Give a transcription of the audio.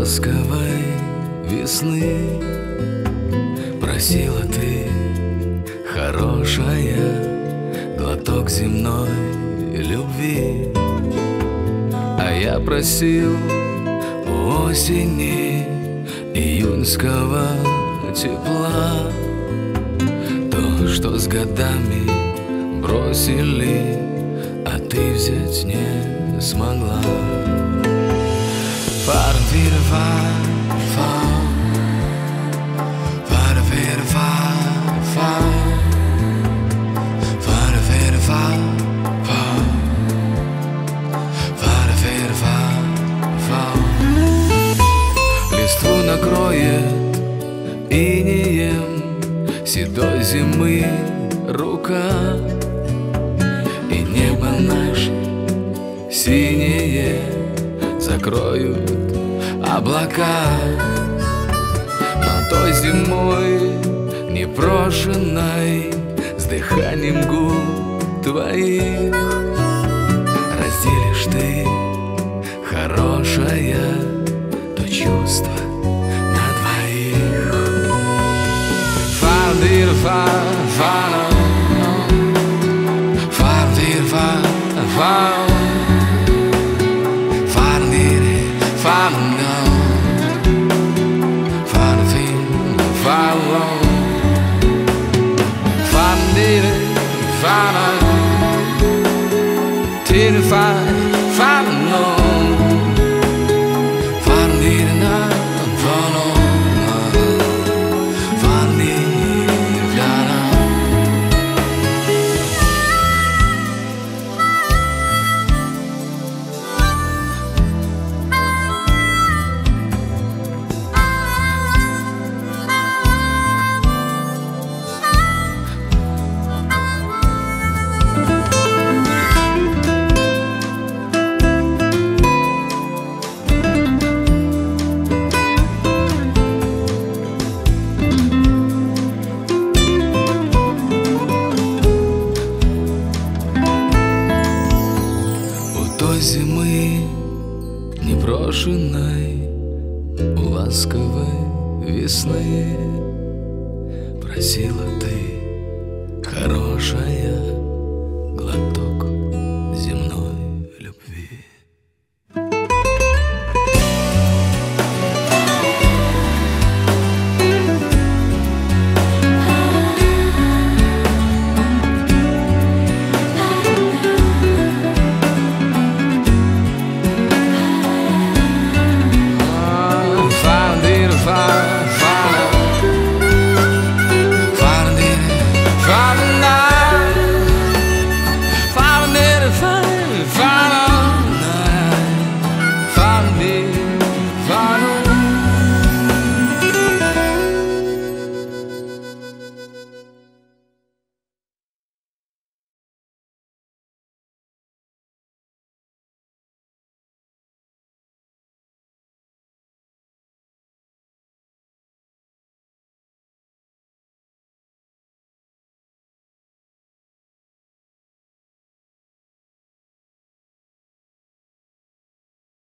ласковой весны просила ты, хорошая, глоток земной любви. А я просил у осени июньского тепла, то, что с годами бросили, а ты взять не смогла. Листву накроет инеем седой зимы рука, и небо наше синее закроют облака. Но той зимой непрошенной, с дыханием губ твоих, разделишь ты, хорошая, то чувство на двоих. Зимы непрошенной, у ласковой весны просила ты,